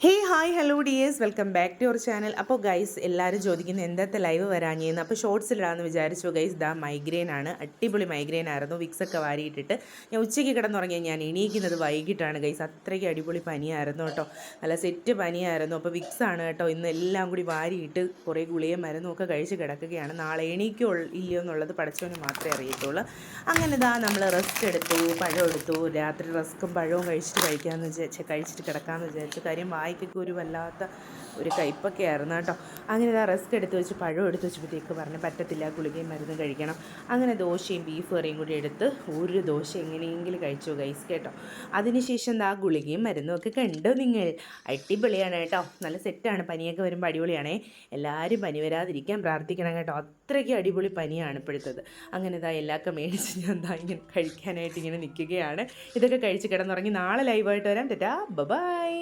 Hey hi hello dears welcome back to your channel. അപ്പോൾ guys എല്ലാവരും ചോദിക്കുന്നത് എന്താത്തെ live വരാഞ്ഞെന്ന്. അപ്പോൾ ഷോർട്സിലിടാമെന്ന് വിചാരിച്ചു ഗൈസ്. ഇതാ മൈഗ്രെയിൻ ആണ്, അടിപൊളി മൈഗ്രെയിൻ ആയിരുന്നു. വിക്സൊക്കെ വാരിയിട്ടിട്ട് ഞാൻ ഉച്ചയ്ക്ക് കിടന്നുറങ്ങിയാൽ ഞാൻ എണീക്കുന്നത് വൈകിട്ടാണ് ഗൈസ്. അത്രയ്ക്ക് അടിപൊളി പനിയായിരുന്നു കേട്ടോ, നല്ല സെറ്റ് പനിയായിരുന്നു. അപ്പോൾ വിക്സാണ് കേട്ടോ, ഇന്ന് എല്ലാം കൂടി വാരിയിട്ട് കുറേ ഗുളിയും മരുന്നും ഒക്കെ കഴിച്ച് കിടക്കുകയാണ്. നാളെ എണീക്കോ ഇല്ലയോ എന്നുള്ളത് പഠിച്ചവന് മാത്രമേ അറിയത്തുള്ളൂ. അങ്ങനെ ഇതാ നമ്മൾ റെസ്റ്റ് എടുത്തു, പഴം എടുത്തു. രാത്രി റസ്ക്കും പഴവും കഴിച്ചിട്ട് കിടക്കാമെന്ന് വിചാരിച്ചു. കാര്യം വായിക്കൊക്കെ ഒരു വല്ലാത്ത ഒരു കയ്പ്പൊക്കെ ആയിരുന്നു കേട്ടോ. അങ്ങനെ ഇതാ റസ്ക് എടുത്ത് വെച്ച് പഴം എടുത്ത് വെച്ചപ്പോഴത്തേക്ക് പറഞ്ഞ് പറ്റത്തില്ല, ഗുളികയും മരുന്ന് കഴിക്കണം. അങ്ങനെ ദോശയും ബീഫ് കറിയും കൂടി എടുത്ത് ഒരു ദോശ എങ്ങനെയെങ്കിലും കഴിച്ചു ഗൈസ് കേട്ടോ. അതിനുശേഷം എന്താ ഗുളികയും മരുന്നും ഒക്കെ കണ്ടു നിങ്ങൾ. അടിപൊളിയാണ് കേട്ടോ, നല്ല സെറ്റാണ്. പനിയൊക്കെ വരുമ്പോൾ അടിപൊളിയാണേ. എല്ലാവരും പനി വരാതിരിക്കാൻ പ്രാർത്ഥിക്കണം കേട്ടോ, അത്രയ്ക്ക് അടിപൊളി പനിയാണ് ഇപ്പോഴത്തത്. അങ്ങനെ ഇതാ എല്ലാവർക്കും മേടിച്ച് ഞാൻ എന്താ ഇങ്ങനെ കഴിക്കാനായിട്ട് ഇങ്ങനെ നിൽക്കുകയാണ്. ഇതൊക്കെ കഴിച്ച് കിടന്നുറങ്ങി നാളെ ലൈവായിട്ട് വരാം. Tata bye.